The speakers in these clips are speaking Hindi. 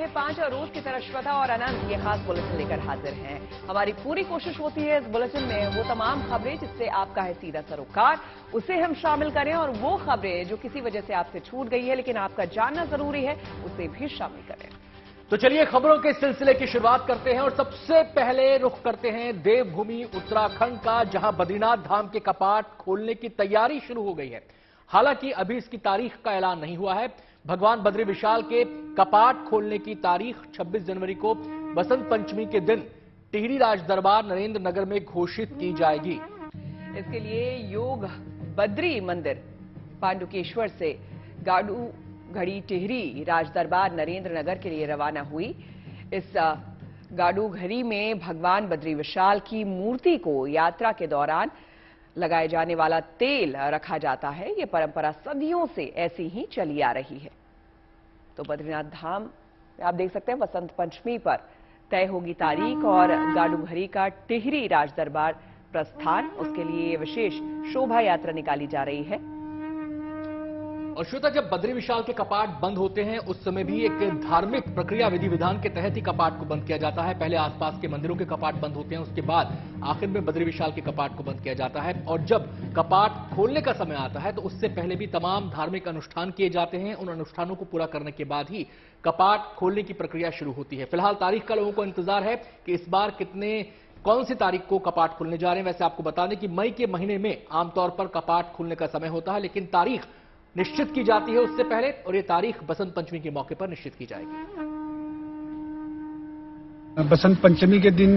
रहे 5 और रोज की तरह श्वेता और अनंत ये खास बुलेटिन लेकर हाजिर हैं। हमारी पूरी कोशिश होती है इस बुलेटिन में वो तमाम खबरें जिससे आपका है सीधा सरोकार, उसे हम शामिल करें और वो खबरें जो किसी वजह से आपसे छूट गई है लेकिन आपका जानना जरूरी है उसे भी शामिल करें। तो चलिए खबरों के सिलसिले की शुरुआत करते हैं और सबसे पहले रुख करते हैं देवभूमि उत्तराखंड का, जहां बद्रीनाथ धाम के कपाट खोलने की तैयारी शुरू हो गई है। हालांकि अभी इसकी तारीख का ऐलान नहीं हुआ है। भगवान बद्री विशाल के कपाट खोलने की तारीख 26 जनवरी को बसंत पंचमी के दिन टिहरी राज दरबार नरेंद्र नगर में घोषित की जाएगी। इसके लिए योग बद्री मंदिर पांडुकेश्वर से गाड़ू घड़ी टिहरी राज दरबार नरेंद्र नगर के लिए रवाना हुई। इस गाड़ू घड़ी में भगवान बद्री विशाल की मूर्ति को यात्रा के दौरान लगाए जाने वाला तेल रखा जाता है। ये परंपरा सदियों से ऐसी ही चली आ रही है। तो बद्रीनाथ धाम आप देख सकते हैं बसंत पंचमी पर तय होगी तारीख और गाड़ू घड़ी का टिहरी राज दरबार प्रस्थान, उसके लिए विशेष शोभा यात्रा निकाली जा रही है। और श्वेता, जब बद्री विशाल के कपाट बंद होते हैं उस समय भी एक धार्मिक प्रक्रिया विधि विधान के तहत ही कपाट को बंद किया जाता है। पहले आसपास के मंदिरों के कपाट बंद होते हैं, उसके बाद आखिर में बद्री विशाल के कपाट को बंद किया जाता है। और जब कपाट खोलने का समय आता है तो उससे पहले भी तमाम धार्मिक अनुष्ठान किए जाते हैं। उन अनुष्ठानों को पूरा करने के बाद ही कपाट खोलने की प्रक्रिया शुरू होती है। फिलहाल तारीख का लोगों को इंतजार है कि इस बार कौन सी तारीख को कपाट खुलने जा रहे हैं। वैसे आपको बता दें कि मई के महीने में आमतौर पर कपाट खुलने का समय होता है, लेकिन तारीख निश्चित की जाती है उससे पहले, और ये तारीख बसंत पंचमी के मौके पर निश्चित की जाएगी। बसंत पंचमी के दिन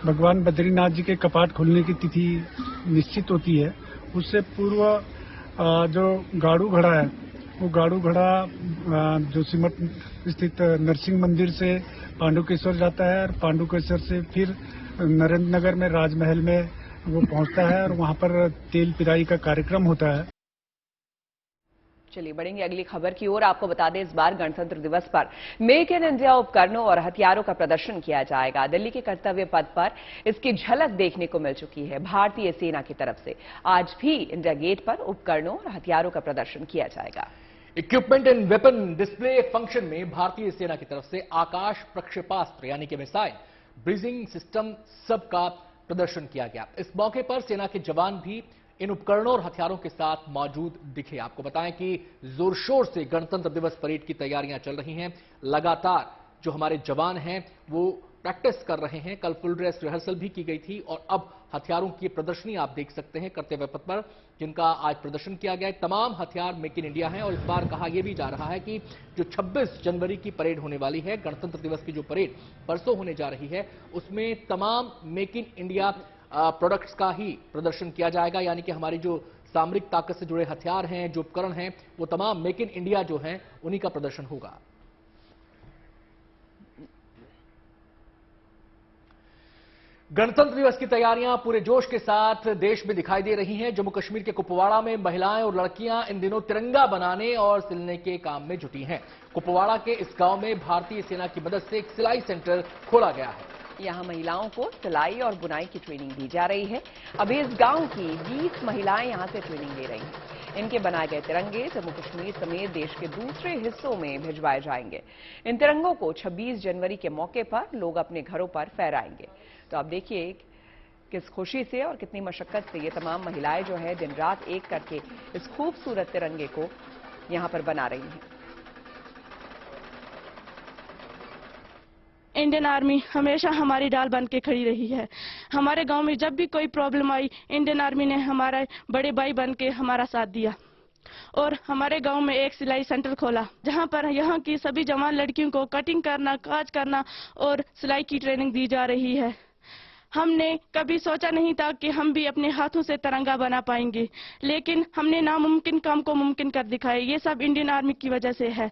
भगवान बद्रीनाथ जी के कपाट खोलने की तिथि निश्चित होती है। उससे पूर्व जो गाड़ू घड़ा है वो गाड़ू घड़ा जो सिमट स्थित नरसिंह मंदिर से पांडुकेश्वर जाता है और पांडुकेश्वर से फिर नरेंद्र नगर में राजमहल में वो पहुंचता है और वहां पर तेल पिराई का कार्यक्रम होता है। चलिए बढ़ेंगे अगली खबर की ओर। आपको बता दें इस बार गणतंत्र दिवस पर मेक इन इंडिया उपकरणों और हथियारों का प्रदर्शन किया जाएगा। दिल्ली के कर्तव्य पथ पर इसकी झलक देखने को मिल चुकी है। भारतीय सेना की तरफ से आज भी इंडिया गेट पर उपकरणों और हथियारों का प्रदर्शन किया जाएगा। Equipment and weapon display function में भारतीय सेना की तरफ से आकाश प्रक्षेपास्त्र यानी कि मिसाइल, ब्रीजिंग सिस्टम सबका प्रदर्शन किया गया। इस मौके पर सेना के जवान भी इन उपकरणों और हथियारों के साथ मौजूद दिखे। आपको बताएं कि जोर शोर से गणतंत्र दिवस परेड की तैयारियां चल रही हैं। लगातार जो हमारे जवान हैं वो प्रैक्टिस कर रहे हैं। कल फुल ड्रेस रिहर्सल भी की गई थी और अब हथियारों की प्रदर्शनी आप देख सकते हैं कर्तव्य पथ पर, जिनका आज प्रदर्शन किया गया है। तमाम हथियार मेक इन इंडिया हैं और इस बार कहा यह भी जा रहा है कि जो 26 जनवरी की परेड होने वाली है, गणतंत्र दिवस की जो परेड परसों होने जा रही है, उसमें तमाम मेक इन इंडिया प्रोडक्ट्स का ही प्रदर्शन किया जाएगा। यानी कि हमारी जो सामरिक ताकत से जुड़े हथियार हैं, जो उपकरण हैं, वो तमाम मेक इन इंडिया जो हैं उन्हीं का प्रदर्शन होगा। गणतंत्र दिवस की तैयारियां पूरे जोश के साथ देश में दिखाई दे रही हैं। जम्मू कश्मीर के कुपवाड़ा में महिलाएं और लड़कियां इन दिनों तिरंगा बनाने और सिलने के काम में जुटी हैं। कुपवाड़ा के इस गांव में भारतीय सेना की मदद से एक सिलाई सेंटर खोला गया है। यहां महिलाओं को सिलाई और बुनाई की ट्रेनिंग दी जा रही है। अभी इस गांव की 20 महिलाएं यहां से ट्रेनिंग ले रही हैं। इनके बनाए गए तिरंगे जम्मू कश्मीर समेत देश के दूसरे हिस्सों में भिजवाए जाएंगे। इन तिरंगों को 26 जनवरी के मौके पर लोग अपने घरों पर फहराएंगे। तो आप देखिए किस खुशी से और कितनी मशक्कत से ये तमाम महिलाएं जो है दिन रात एक करके इस खूबसूरत तिरंगे को यहां पर बना रही हैं। इंडियन आर्मी हमेशा हमारी ढाल बन के खड़ी रही है। हमारे गांव में जब भी कोई प्रॉब्लम आई, इंडियन आर्मी ने हमारा बड़े भाई बन के हमारा साथ दिया और हमारे गांव में एक सिलाई सेंटर खोला, जहां पर यहां की सभी जवान लड़कियों को कटिंग करना, काज करना और सिलाई की ट्रेनिंग दी जा रही है। हमने कभी सोचा नहीं था कि हम भी अपने हाथों से तिरंगा बना पाएंगे, लेकिन हमने नामुमकिन काम को मुमकिन कर दिखाया। ये सब इंडियन आर्मी की वजह से है।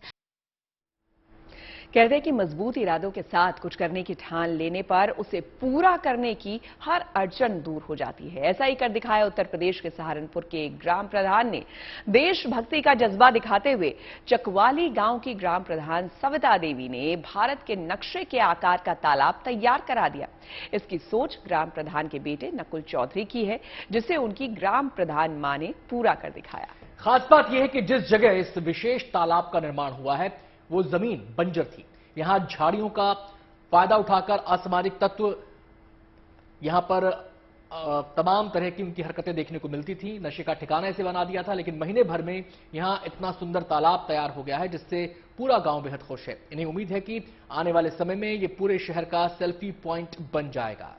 कहते हैं कि मजबूत इरादों के साथ कुछ करने की ठान लेने पर उसे पूरा करने की हर अड़चन दूर हो जाती है। ऐसा ही कर दिखाया उत्तर प्रदेश के सहारनपुर के एक ग्राम प्रधान ने। देशभक्ति का जज्बा दिखाते हुए चकवाली गांव की ग्राम प्रधान सविता देवी ने भारत के नक्शे के आकार का तालाब तैयार करा दिया। इसकी सोच ग्राम प्रधान के बेटे नकुल चौधरी की है, जिसे उनकी ग्राम प्रधान मां ने पूरा कर दिखाया। खास बात यह है कि जिस जगह इस विशेष तालाब का निर्माण हुआ है वो जमीन बंजर थी। यहां झाड़ियों का फायदा उठाकर असामाजिक तत्व यहां पर तमाम तरह की उनकी हरकतें देखने को मिलती थी। नशे का ठिकाना इसे बना दिया था, लेकिन महीने भर में यहां इतना सुंदर तालाब तैयार हो गया है जिससे पूरा गांव बेहद खुश है। इन्हें उम्मीद है कि आने वाले समय में ये पूरे शहर का सेल्फी पॉइंट बन जाएगा।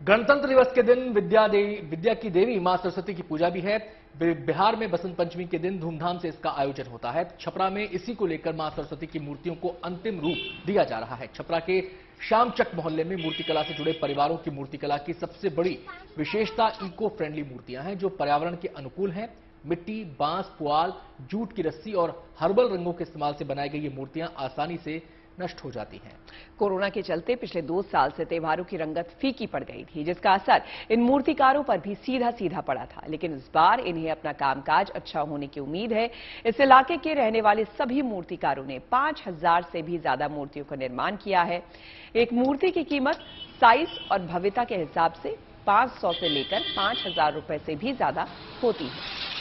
गणतंत्र दिवस के दिन विद्या की देवी मां सरस्वती की पूजा भी है। बिहार में बसंत पंचमी के दिन धूमधाम से इसका आयोजन होता है। छपरा में इसी को लेकर मां सरस्वती की मूर्तियों को अंतिम रूप दिया जा रहा है। छपरा के श्यामचक मोहल्ले में मूर्तिकला से जुड़े परिवारों की मूर्तिकला की सबसे बड़ी विशेषता इको फ्रेंडली मूर्तियां हैं जो पर्यावरण के अनुकूल हैं। मिट्टी, बांस, पुआल, जूट की रस्सी और हर्बल रंगों के इस्तेमाल से बनाई गई ये मूर्तियां आसानी से नष्ट हो जाती हैं। कोरोना के चलते पिछले 2 साल से त्योहारों की रंगत फीकी पड़ गई थी, जिसका असर इन मूर्तिकारों पर भी सीधा सीधा पड़ा था। लेकिन इस बार इन्हें अपना कामकाज अच्छा होने की उम्मीद है। इस इलाके के रहने वाले सभी मूर्तिकारों ने 5000 से भी ज्यादा मूर्तियों का निर्माण किया है। एक मूर्ति की कीमत साइज और भव्यता के हिसाब से 500 से लेकर 5000 रुपए से भी ज्यादा होती है।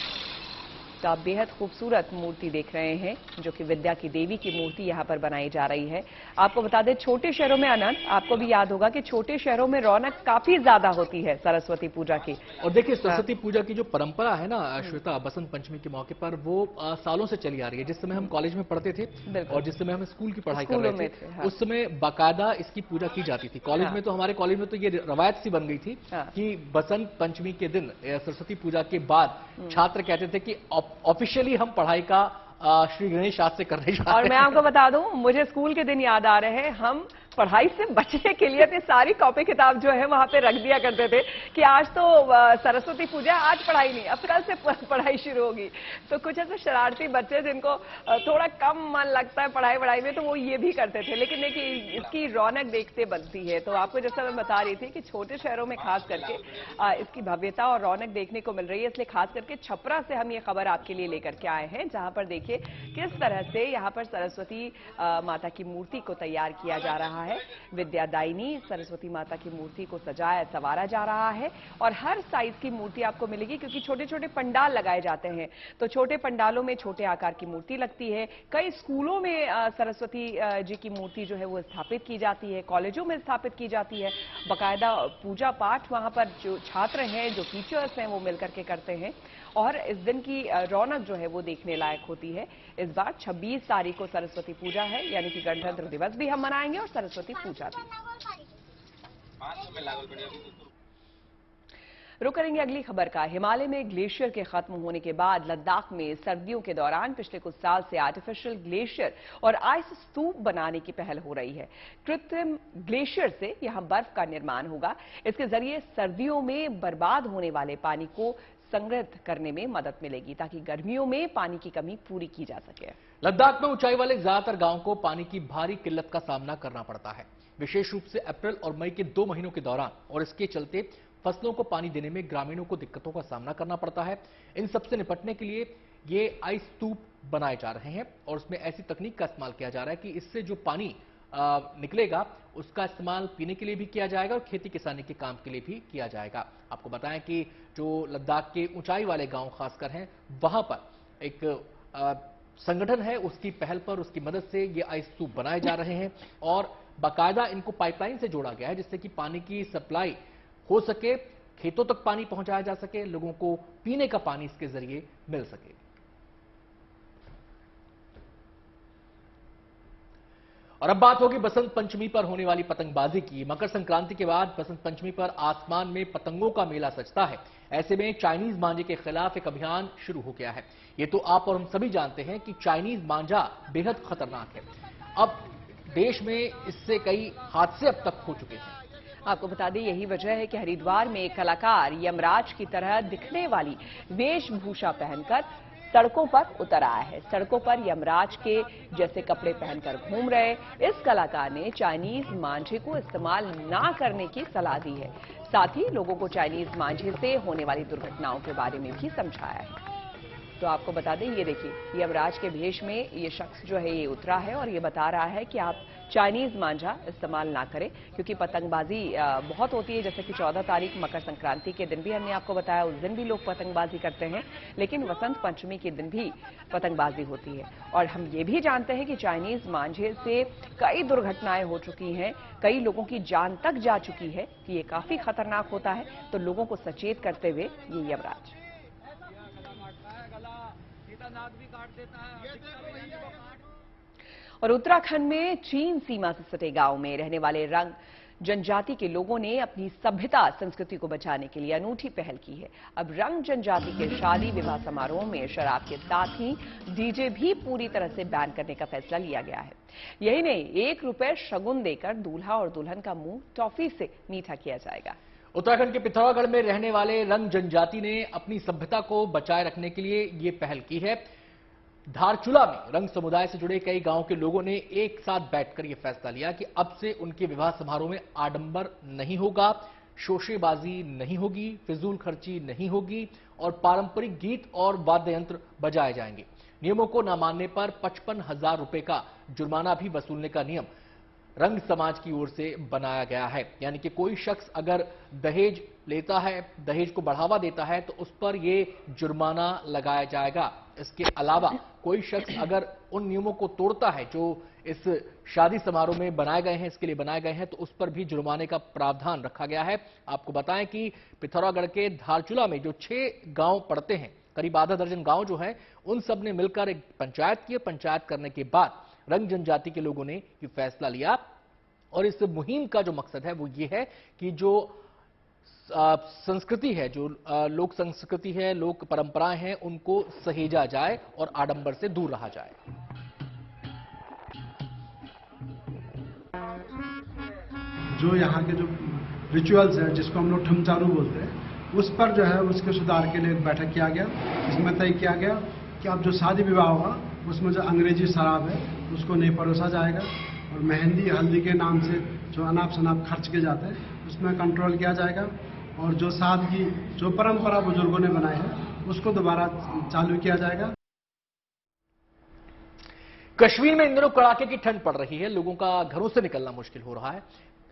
तो आप बेहद खूबसूरत मूर्ति देख रहे हैं जो कि विद्या की देवी की मूर्ति यहां पर बनाई जा रही है। आपको बता दें, छोटे शहरों में अनंत, आपको भी याद होगा कि छोटे शहरों में रौनक काफी ज्यादा होती है सरस्वती पूजा की। और देखिए, सरस्वती पूजा की जो परंपरा है ना श्वेता, बसंत पंचमी के मौके पर वो सालों से चली आ रही है। जिस समय हम कॉलेज में पढ़ते थे और जिस समय हम स्कूल की पढ़ाई कर रहे थे, उस समय बाकायदा इसकी पूजा की जाती थी। कॉलेज में तो, हमारे कॉलेज में तो ये रवायत सी बन गई थी कि बसंत पंचमी के दिन सरस्वती पूजा के बाद छात्र कहते थे कि ऑफिशियली हम पढ़ाई का श्री गणेश आज से करने जा रहे हैं। और मैं आपको बता दूं, मुझे स्कूल के दिन याद आ रहे हैं। हम पढ़ाई से बचने के लिए अपनी सारी कॉपी किताब जो है वहां पे रख दिया करते थे कि आज तो सरस्वती पूजा, आज पढ़ाई नहीं, अब कल से पढ़ाई शुरू होगी। तो कुछ ऐसे शरारती बच्चे जिनको थोड़ा कम मन लगता है पढ़ाई में, तो वो ये भी करते थे। लेकिन देखिए, इसकी रौनक देखते बनती है। तो आपको जैसा मैं बता रही थी कि छोटे शहरों में खास करके इसकी भव्यता और रौनक देखने को मिल रही है। इसलिए खास करके छपरा से हम ये खबर आपके लिए लेकर के आए हैं, जहां पर देखिए किस तरह से यहाँ पर सरस्वती माता की मूर्ति को तैयार किया जा रहा है। विद्यादायिनी सरस्वती माता की मूर्ति को सजाया संवारा जा रहा है और हर साइज की मूर्ति आपको मिलेगी, क्योंकि छोटे छोटे पंडाल लगाए जाते हैं। तो छोटे पंडालों में छोटे आकार की मूर्ति लगती है। कई स्कूलों में सरस्वती जी की मूर्ति जो है वो स्थापित की जाती है, कॉलेजों में स्थापित की जाती है। बाकायदा पूजा पाठ वहां पर जो छात्र हैं, जो टीचर्स हैं, वो मिलकर के करते हैं और इस दिन की रौनक जो है वो देखने लायक होती है। इस बार 26 तारीख को सरस्वती पूजा है, यानी कि गणतंत्र दिवस भी हम मनाएंगे और सरस्वती पूजा भी। रुक करेंगे अगली खबर का। हिमालय में ग्लेशियर के खत्म होने के बाद लद्दाख में सर्दियों के दौरान पिछले कुछ साल से आर्टिफिशियल ग्लेशियर और आइस स्तूप बनाने की पहल हो रही है। कृत्रिम ग्लेशियर से यहां बर्फ का निर्माण होगा। इसके जरिए सर्दियों में बर्बाद होने वाले पानी को संग्रहित करने में मदद मिलेगी, ताकि गर्मियों में पानी की कमी पूरी की जा सके। लद्दाख में ऊंचाई वाले ज्यादातर गांवों को पानी की भारी किल्लत का सामना करना पड़ता है, विशेष रूप से अप्रैल और मई के 2 महीनों के दौरान, और इसके चलते फसलों को पानी देने में ग्रामीणों को दिक्कतों का सामना करना पड़ता है। इन सबसे निपटने के लिए ये आइस स्तूप बनाए जा रहे हैं और उसमें ऐसी तकनीक का इस्तेमाल किया जा रहा है कि इससे जो पानी निकलेगा उसका इस्तेमाल पीने के लिए भी किया जाएगा और खेती किसानी के काम के लिए भी किया जाएगा। आपको बताएं कि जो लद्दाख के ऊंचाई वाले गांव खासकर हैं, वहां पर एक संगठन है, उसकी पहल पर, उसकी मदद से ये आइस स्तूप बनाए जा रहे हैं और बाकायदा इनको पाइपलाइन से जोड़ा गया है जिससे कि पानी की सप्लाई हो सके, खेतों तक पानी पहुंचाया जा सके, लोगों को पीने का पानी इसके जरिए मिल सके। और अब बात होगी बसंत पंचमी पर होने वाली पतंगबाजी की। मकर संक्रांति के बाद बसंत पंचमी पर आसमान में पतंगों का मेला सजता है। ऐसे में चाइनीज मांझे के खिलाफ एक अभियान शुरू हो गया है। ये तो आप और हम सभी जानते हैं कि चाइनीज मांझा बेहद खतरनाक है। अब देश में इससे कई हादसे अब तक हो चुके हैं। आपको बता दें, यही वजह है कि हरिद्वार में एक कलाकार यमराज की तरह दिखने वाली वेशभूषा पहनकर सड़कों पर उतर आया है। सड़कों पर यमराज के जैसे कपड़े पहनकर घूम रहे इस कलाकार ने चाइनीज मांझे को इस्तेमाल ना करने की सलाह दी है। साथ ही लोगों को चाइनीज मांझे से होने वाली दुर्घटनाओं के बारे में भी समझाया है। तो आपको बता दें, ये देखिए, ये यमराज के भेष में ये शख्स जो है ये उतरा है और ये बता रहा है कि आप चाइनीज मांझा इस्तेमाल ना करें, क्योंकि पतंगबाजी बहुत होती है। जैसे कि 14 तारीख मकर संक्रांति के दिन भी हमने आपको बताया, उस दिन भी लोग पतंगबाजी करते हैं, लेकिन वसंत पंचमी के दिन भी पतंगबाजी होती है। और हम ये भी जानते हैं कि चाइनीज मांझे से कई दुर्घटनाएं हो चुकी हैं, कई लोगों की जान तक जा चुकी है, कि ये काफी खतरनाक होता है। तो लोगों को सचेत करते हुए ये यमराज और उत्तराखंड में चीन सीमा से सटे गांव में रहने वाले रंग जनजाति के लोगों ने अपनी सभ्यता संस्कृति को बचाने के लिए अनूठी पहल की है। अब रंग जनजाति के शादी विवाह समारोह में शराब के साथ ही डीजे भी पूरी तरह से बैन करने का फैसला लिया गया है। यही नहीं, 1 रुपए शगुन देकर दूल्हा और दुल्हन का मुंह टॉफी से मीठा किया जाएगा। उत्तराखंड के पिथौरागढ़ में रहने वाले रंग जनजाति ने अपनी सभ्यता को बचाए रखने के लिए ये पहल की है। धारचूला में रंग समुदाय से जुड़े कई गांवों के लोगों ने एक साथ बैठकर यह फैसला लिया कि अब से उनके विवाह समारोह में आडंबर नहीं होगा, शोशेबाजी नहीं होगी, फिजूल खर्ची नहीं होगी और पारंपरिक गीत और वाद्य यंत्र बजाए जाएंगे। नियमों को न मानने पर 55,000 रुपए का जुर्माना भी वसूलने का नियम रंग समाज की ओर से बनाया गया है। यानी कि कोई शख्स अगर दहेज लेता है, दहेज को बढ़ावा देता है, तो उस पर यह जुर्माना लगाया जाएगा। इसके अलावा कोई शख्स अगर उन नियमों को तोड़ता है जो इस शादी समारोह में बनाए गए हैं, इसके लिए बनाए गए हैं, तो उस पर भी जुर्माने का प्रावधान रखा गया है। आपको बताएं कि पिथौरागढ़ के धारचूला में जो 6 गांव पड़ते हैं, करीब आधा दर्जन गांव जो है, उन सब ने मिलकर एक पंचायत की। पंचायत करने के बाद रंग जनजाति के लोगों ने ये फैसला लिया और इस मुहिम का जो मकसद है वो ये है कि जो संस्कृति है, जो लोक संस्कृति है, लोक परंपराएं हैं, उनको सहेजा जाए और आडंबर से दूर रहा जाए। जो यहाँ के जो रिचुअल्स है, जिसको हम लोग ठमचारू बोलते हैं, उस पर जो है उसके सुधार के लिए एक बैठक किया गया। इसमें तय किया गया कि अब जो शादी विवाह होगा उसमें जो अंग्रेजी शराब है उसको नहीं परोसा जाएगा और मेहंदी हल्दी के नाम से जो अनाप शनाप खर्च किए जाते हैं उसमें कंट्रोल किया जाएगा और जो सादगी, जो परंपरा बुजुर्गों ने बनाई है उसको दोबारा चालू किया जाएगा। कश्मीर में इन दिनों कड़ाके की ठंड पड़ रही है, लोगों का घरों से निकलना मुश्किल हो रहा है।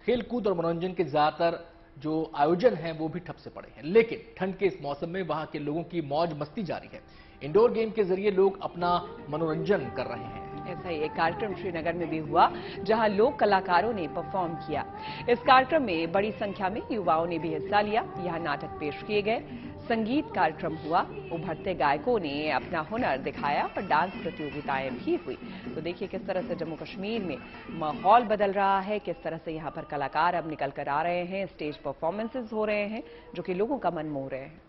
खेलकूद और मनोरंजन के ज्यादातर जो आयोजन हैं वो भी ठप से पड़े हैं, लेकिन ठंड के इस मौसम में वहां के लोगों की मौज मस्ती जारी है। इंडोर गेम के जरिए लोग अपना मनोरंजन कर रहे हैं। ऐसा ही एक कार्यक्रम श्रीनगर में भी हुआ, जहां लोक कलाकारों ने परफॉर्म किया। इस कार्यक्रम में बड़ी संख्या में युवाओं ने भी हिस्सा लिया। यहां नाटक पेश किए गए, संगीत कार्यक्रम हुआ, उभरते गायकों ने अपना हुनर दिखाया और डांस प्रतियोगिताएं भी हुई। तो देखिए किस तरह से जम्मू कश्मीर में माहौल बदल रहा है, किस तरह से यहां पर कलाकार अब निकल कर आ रहे हैं, स्टेज परफॉर्मेंसेज हो रहे हैं जो कि लोगों का मन मोह रहे हैं।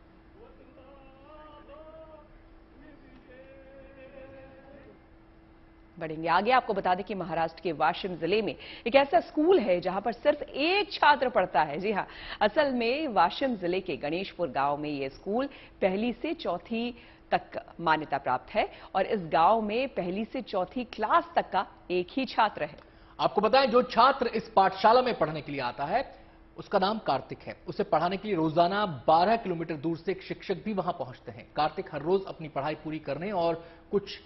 बढ़ेंगे आगे, आपको बता दें कि महाराष्ट्र के वाशिम जिले में एक ऐसा स्कूल है जहां पर सिर्फ एक छात्र पढ़ता है। जी हां, असल में वाशिम जिले के गणेशपुर गांव में यह स्कूल पहली से चौथी तक मान्यता प्राप्त है और इस गांव में पहली से चौथी क्लास तक का एक ही छात्र है। आपको बताएं, जो छात्र इस पाठशाला में पढ़ने के लिए आता है उसका नाम कार्तिक है। उसे पढ़ाने के लिए रोजाना 12 किलोमीटर दूर से एक शिक्षक भी वहां पहुंचते हैं। कार्तिक हर रोज अपनी पढ़ाई पूरी करने और कुछ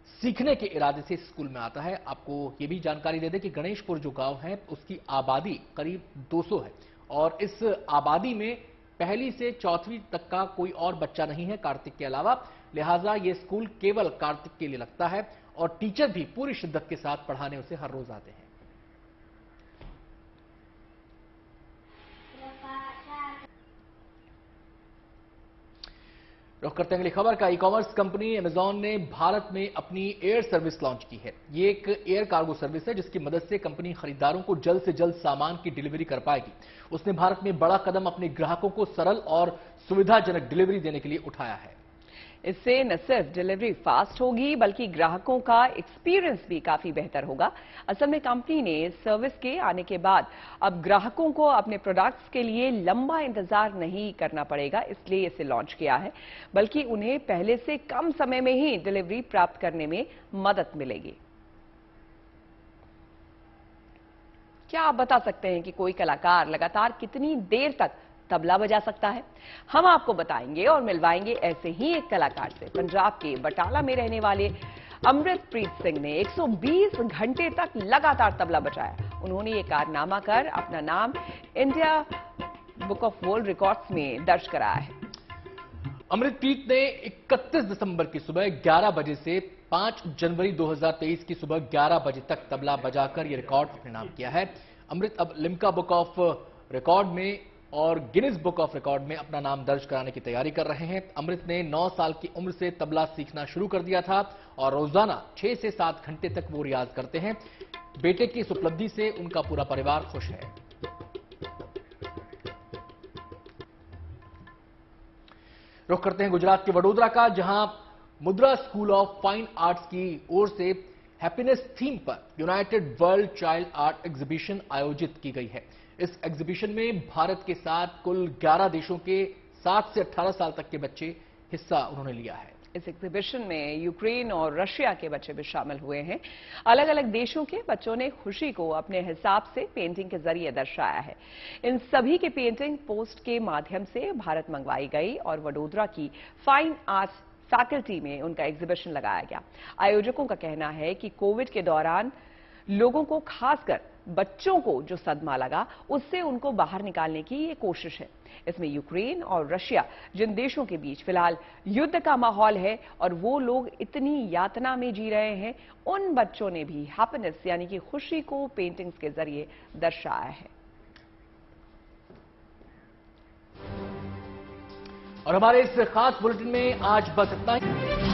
सीखने के इरादे से स्कूल में आता है। आपको ये भी जानकारी दे दें कि गणेशपुर जो गांव है उसकी आबादी करीब 200 है और इस आबादी में पहली से चौथी तक का कोई और बच्चा नहीं है कार्तिक के अलावा, लिहाजा ये स्कूल केवल कार्तिक के लिए लगता है और टीचर भी पूरी शिद्दत के साथ पढ़ाने उसे हर रोज आते हैं। रुख करते हैं अगली खबर का। ई कॉमर्स कंपनी अमेजॉन ने भारत में अपनी एयर सर्विस लॉन्च की है। ये एक एयर कार्गो सर्विस है जिसकी मदद से कंपनी खरीदारों को जल्द से जल्द सामान की डिलीवरी कर पाएगी। उसने भारत में बड़ा कदम अपने ग्राहकों को सरल और सुविधाजनक डिलीवरी देने के लिए उठाया है। इससे न सिर्फ डिलीवरी फास्ट होगी बल्कि ग्राहकों का एक्सपीरियंस भी काफी बेहतर होगा। असल में कंपनी ने सर्विस के आने के बाद अब ग्राहकों को अपने प्रोडक्ट्स के लिए लंबा इंतजार नहीं करना पड़ेगा, इसलिए इसे लॉन्च किया है, बल्कि उन्हें पहले से कम समय में ही डिलीवरी प्राप्त करने में मदद मिलेगी। क्या आप बता सकते हैं कि कोई कलाकार लगातार कितनी देर तक तबला बजा सकता है? हम आपको बताएंगे और मिलवाएंगे ऐसे ही एक कलाकार से। पंजाब के बटाला में रहने वाले अमृतप्रीत सिंह ने 120 घंटे तक लगातार तबला बजाया। उन्होंने ये कारनामा कर अपना नाम India book of world records में दर्ज कराया है। अमृतप्रीत ने 31 दिसंबर की सुबह 11 बजे से 5 जनवरी 2023 की सुबह 11 बजे तक तबला बजाकर यह रिकॉर्ड अपने नाम किया है। अमृत अब लिम्का बुक ऑफ रिकॉर्ड में और गिनीज बुक ऑफ रिकॉर्ड में अपना नाम दर्ज कराने की तैयारी कर रहे हैं। अमृत ने 9 साल की उम्र से तबला सीखना शुरू कर दिया था और रोजाना 6 से 7 घंटे तक वो रियाज करते हैं। बेटे की इस उपलब्धि से उनका पूरा परिवार खुश है। रुख करते हैं गुजरात के वडोदरा का, जहां मुद्रा स्कूल ऑफ फाइन आर्ट्स की ओर से हैप्पीनेस थीम पर United world child art exhibition आयोजित की गई है। इस एग्जीबिशन में भारत के साथ कुल 11 देशों के 7 से 18 साल तक के बच्चे हिस्सा उन्होंने लिया है। इस एग्जीबिशन में यूक्रेन और रशिया के बच्चे भी शामिल हुए हैं। अलग अलग देशों के बच्चों ने खुशी को अपने हिसाब से पेंटिंग के जरिए दर्शाया है। इन सभी की पेंटिंग पोस्ट के माध्यम से भारत मंगवाई गई और वडोदरा की फाइन आर्ट्स फैकल्टी में उनका एग्जीबिशन लगाया गया। आयोजकों का कहना है कि कोविड के दौरान लोगों को, खासकर बच्चों को जो सदमा लगा, उससे उनको बाहर निकालने की ये कोशिश है। इसमें यूक्रेन और रशिया जिन देशों के बीच फिलहाल युद्ध का माहौल है और वो लोग इतनी यातना में जी रहे हैं, उन बच्चों ने भी हैप्पीनेस यानी कि खुशी को पेंटिंग्स के जरिए दर्शाया है। और हमारे इस खास बुलेटिन में आज बस इतना ही।